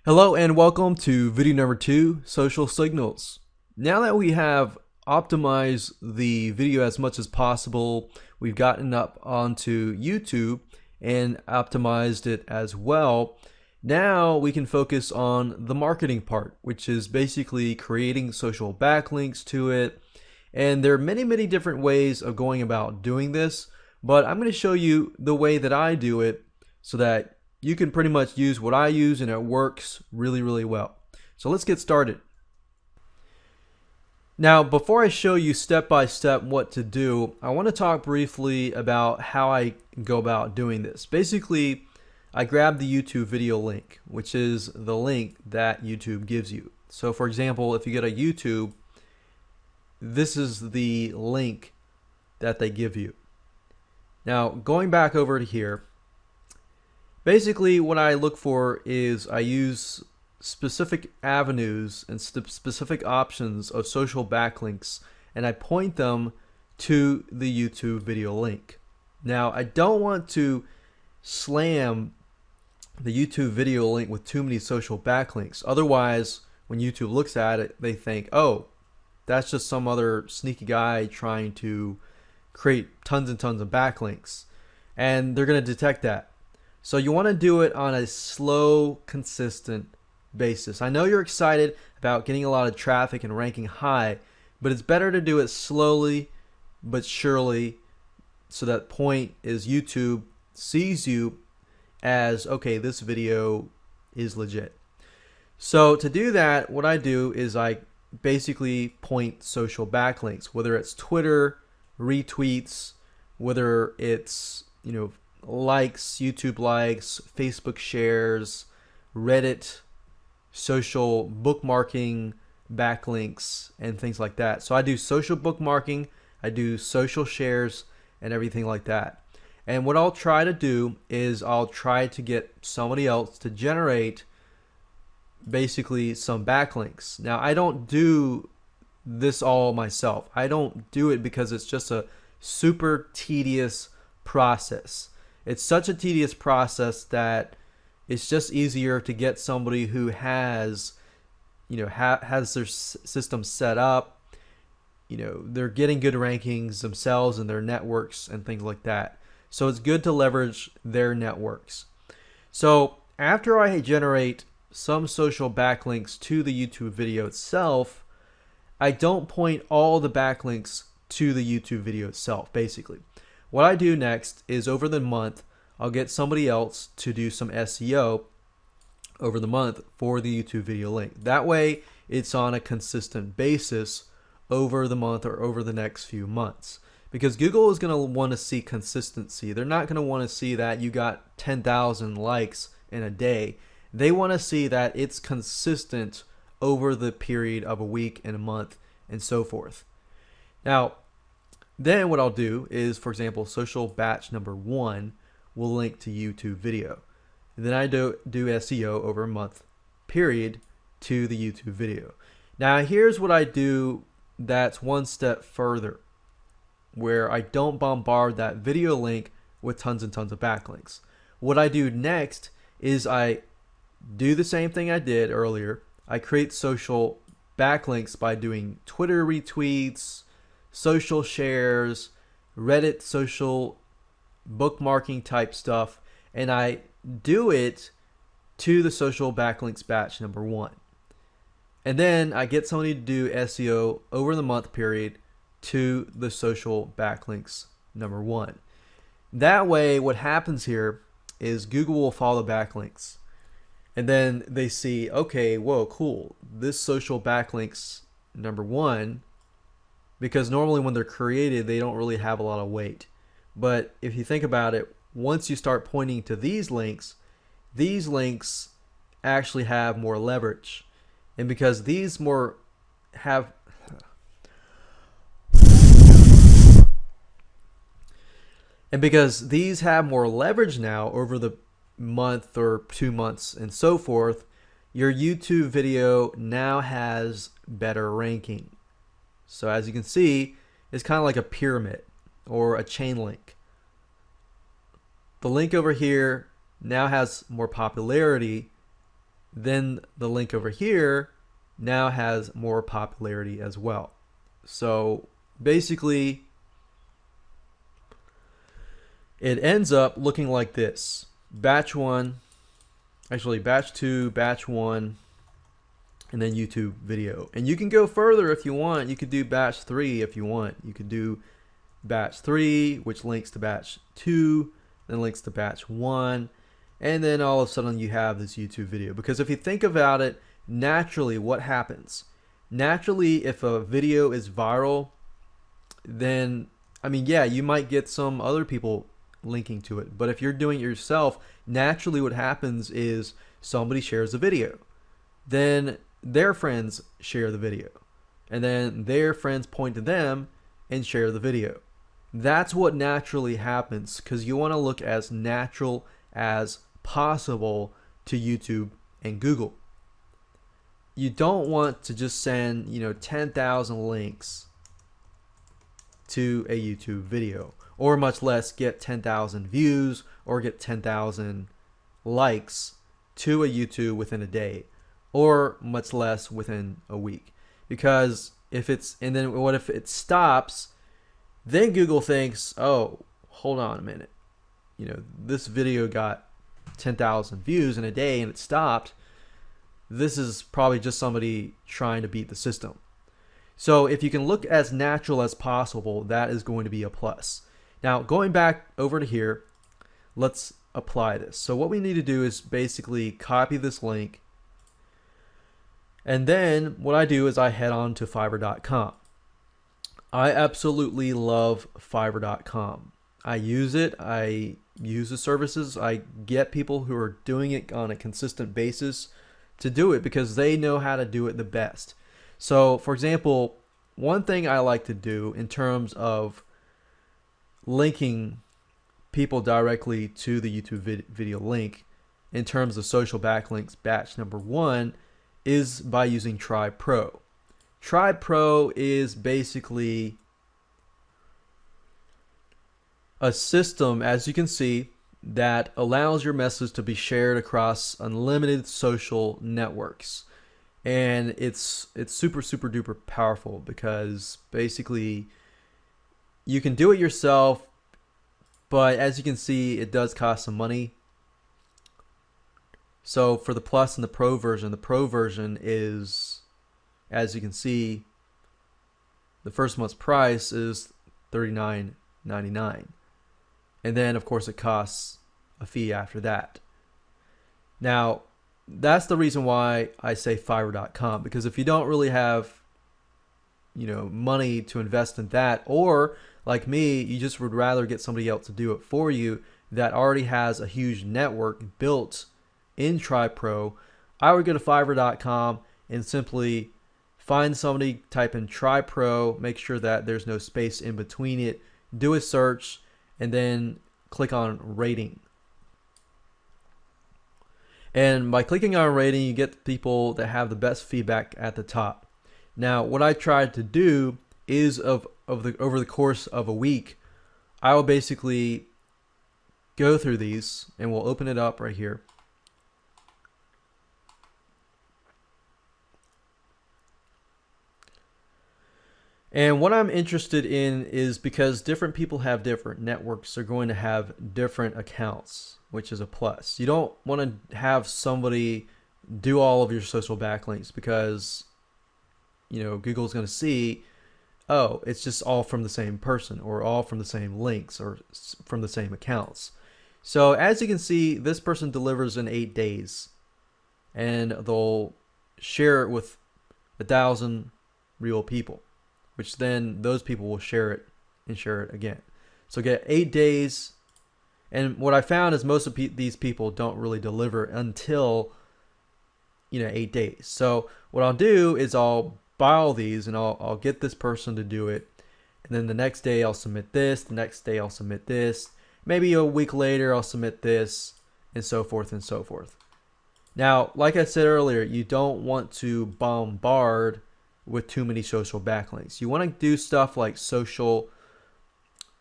Hello and welcome to video number 2, social signals. Now that we have optimized the video as much as possible, we've gotten up onto YouTube and optimized it as well. Now we can focus on the marketing part, which is basically creating social backlinks to it. And there are many different ways of going about doing this, but I'm going to show you the way that I do it so that you can pretty much use what I use and it works really well. So let's get started. Now, before I show you step by step what to do, I want to talk briefly about how I go about doing this. Basically, I grab the YouTube video link, which is the link that YouTube gives you. So for example, if you go to YouTube, this is the link that they give you. Now, going back over to here, basically what I look for is I use specific avenues and specific options of social backlinks, and I point them to the YouTube video link. Now, I don't want to slam the YouTube video link with too many social backlinks. Otherwise, when YouTube looks at it, they think, oh, that's just some other sneaky guy trying to create tons and tons of backlinks. And they're going to detect that. So you want to do it on a slow, consistent basis. I know you're excited about getting a lot of traffic and ranking high, but it's better to do it slowly but surely, so that point is YouTube sees you as, okay, this video is legit. So to do that, what I do is I basically point social backlinks, whether it's Twitter, retweets, whether it's, likes, YouTube likes, Facebook shares, Reddit, social bookmarking, backlinks, and things like that. So I do social bookmarking, I do social shares, and everything like that. And what I'll try to do is I'll try to get somebody else to generate basically some backlinks. Now, I don't do this all myself. I don't do it because it's just a super tedious process. It's such a tedious process that it's just easier to get somebody who has, has their system set up. They're getting good rankings themselves in their networks and things like that. So it's good to leverage their networks. So after I generate some social backlinks to the YouTube video itself, I don't point all the backlinks to the YouTube video itself, basically. What I do next is over the month, I'll get somebody else to do some SEO over the month for the YouTube video link. That way, it's on a consistent basis over the month or over the next few months. Because Google is going to want to see consistency. They're not going to want to see that you got 10,000 likes in a day. They want to see that it's consistent over the period of a week and a month and so forth. Now, then what I'll do is, for example, social batch number 1 will link to YouTube video. And then I do SEO over a month period to the YouTube video. Now here's what I do that's one step further, where I don't bombard that video link with tons and tons of backlinks. What I do next is I do the same thing I did earlier. I create social backlinks by doing Twitter retweets, social shares, Reddit social bookmarking type stuff, and I do it to the social backlinks batch number 1. And then I get somebody to do SEO over the month period to the social backlinks number 1. That way, what happens here is Google will follow backlinks. And then they see, okay, whoa, cool. This social backlinks number 1, because normally when they're created, they don't really have a lot of weight. But if you think about it, once you start pointing to these links actually have more leverage. And because these have more leverage now over the month or 2 months and so forth, your YouTube video now has better ranking. So as you can see, it's kind of like a pyramid or a chain link. The link over here now has more popularity then the link over here now has more popularity as well. So basically, it ends up looking like this. Batch 1, actually batch 2, batch 1, and then YouTube video. And you can go further if you want. You could do batch 3 if you want. You could do batch 3, which links to batch 2, then links to batch 1, and then all of a sudden you have this YouTube video. Because if you think about it, naturally what happens? Naturally, if a video is viral, then, I mean, yeah, you might get some other people linking to it. But if you're doing it yourself, naturally what happens is somebody shares a video. Then their friends share the video. And then their friends point to them and share the video. That's what naturally happens, because you want to look as natural as possible to YouTube and Google. You don't want to just send, 10,000 links to a YouTube video, or much less get 10,000 views or get 10,000 likes to a YouTube within a day, or much less within a week. Because if it's, and then what if it stops? Then Google thinks, oh, hold on a minute. This video got 10,000 views in a day and it stopped. This is probably just somebody trying to beat the system. So if you can look as natural as possible, that is going to be a plus. Now, going back over to here, let's apply this. So what we need to do is basically copy this link. And then what I do is I head on to Fiverr.com. I absolutely love Fiverr.com. I use it. I use the services. I get people who are doing it on a consistent basis to do it because they know how to do it the best. So, for example, one thing I like to do in terms of linking people directly to the YouTube video link in terms of social backlinks batch number 1 is by using Tribe Pro. Tribe Pro is basically a system, as you can see, that allows your message to be shared across unlimited social networks. And it's super duper powerful because basically you can do it yourself, but as you can see, it does cost some money. So for the Plus and the Pro version is, as you can see, the first month's price is $39.99. And then, of course, it costs a fee after that. Now, that's the reason why I say Fiverr.com, because if you don't really have, money to invest in that, or like me, you just would rather get somebody else to do it for you that already has a huge network built in Tribe Pro, I would go to Fiverr.com and simply find somebody, type in Tribe Pro, make sure that there's no space in between it, do a search, and then click on rating. And by clicking on rating, you get the people that have the best feedback at the top. Now, what I tried to do is over the course of a week, I will basically go through these, and we'll open it up right here. And what I'm interested in is, because different people have different networks, are going to have different accounts, which is a plus. You don't want to have somebody do all of your social backlinks because, Google's going to see, oh, it's just all from the same person, or all from the same links, or from the same accounts. So as you can see, this person delivers in 8 days, and they'll share it with 1,000 real people, which then those people will share it and share it again. So get 8 days. And what I found is most of these people don't really deliver until 8 days. So what I'll do is I'll buy all these, and I'll get this person to do it, and then the next day I'll submit this, the next day I'll submit this, maybe a week later I'll submit this, and so forth and so forth. Now, like I said earlier, you don't want to bombard with too many social backlinks. You want to do stuff like social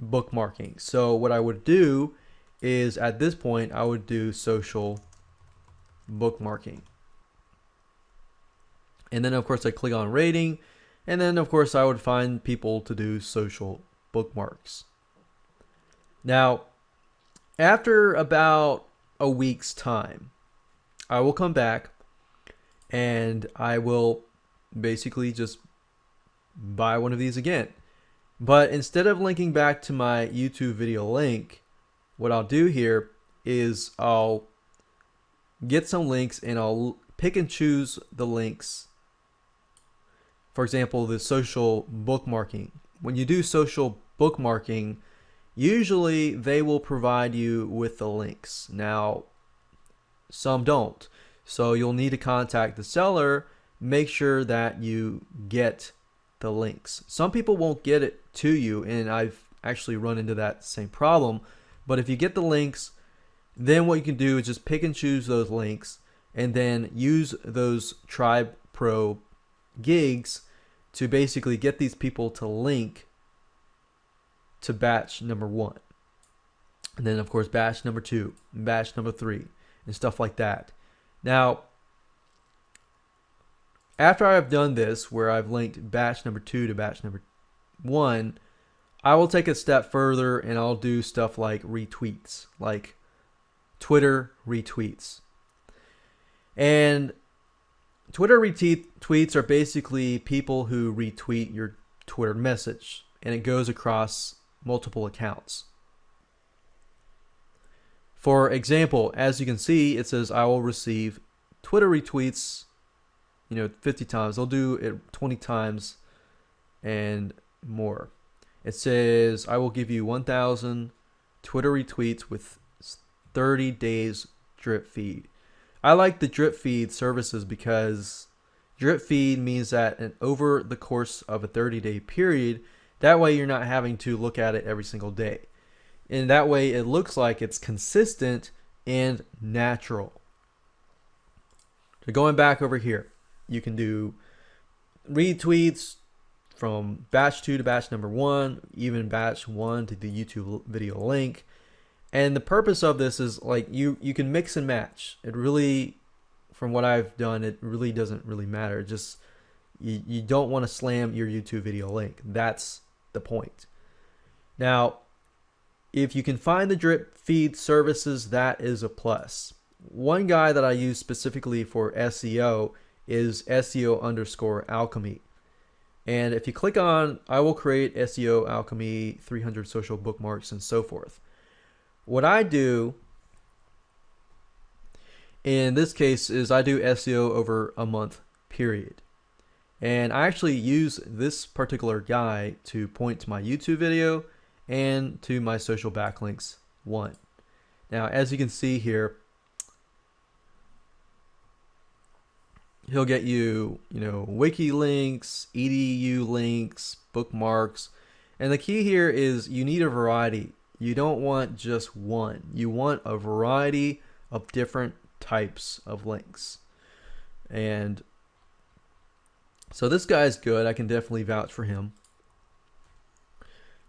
bookmarking. So what I would do is, at this point, I would do social bookmarking. And then of course I click on rating, and then of course I would find people to do social bookmarks. Now, after about a week's time, I will come back and I will basically just buy one of these again. But instead of linking back to my YouTube video link, what I'll do here is I'll get some links and I'll pick and choose the links. For example, the social bookmarking. When you do social bookmarking, usually they will provide you with the links. Now, some don't. So you'll need to contact the seller, make sure that you get the links. Some people won't get it to you, and I've actually run into that same problem. But if you get the links, then what you can do is just pick and choose those links and then use those Tribe Pro gigs to basically get these people to link to batch number 1. And then of course batch number 2, batch number 3, and stuff like that. Now, after I've done this, where I've linked batch number 2 to batch number 1, I will take a step further and I'll do stuff like retweets, like Twitter retweets. And Twitter retweets are basically people who retweet your Twitter message, and it goes across multiple accounts. For example, as you can see, it says I will receive Twitter retweets, 50 times. They'll do it 20 times and more. It says I will give you 1,000 Twitter retweets with 30 days drip feed. I like the drip feed services because drip feed means that over the course of a 30-day period, that way you're not having to look at it every single day. And that way it looks like it's consistent and natural. So going back over here, you can do retweets from batch 2 to batch number 1, even batch 1 to the YouTube video link. And the purpose of this is like you can mix and match. It really, from what I've done, it really doesn't really matter. Just you don't want to slam your YouTube video link. That's the point. Now, if you can find the drip feed services, that is a plus. One guy that I use specifically for SEO is SEO_alchemy. And if you click on, I will create SEO alchemy 300 social bookmarks and so forth. What I do in this case is I do SEO over a month period. And I actually use this particular guy to point to my YouTube video and to my social backlinks 1. Now, as you can see here, he'll get you, wiki links, edu links, bookmarks. And the key here is you need a variety. You don't want just one. You want a variety of different types of links. And so this guy's good. I can definitely vouch for him.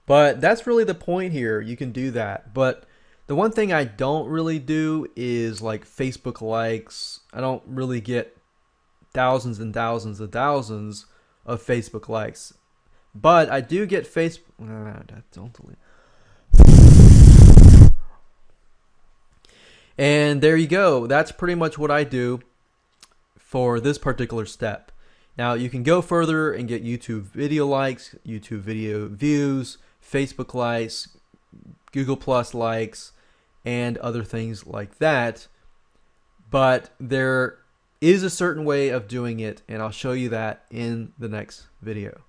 But that's really the point here. You can do that. But the one thing I don't really do is like Facebook likes. I don't really get thousands and thousands and thousands of Facebook likes. But I do get Facebook. Don't delete. And there you go. That's pretty much what I do for this particular step. Now you can go further and get YouTube video likes, YouTube video views, Facebook likes, Google Plus likes, and other things like that. But there is a certain way of doing it, and I'll show you that in the next video.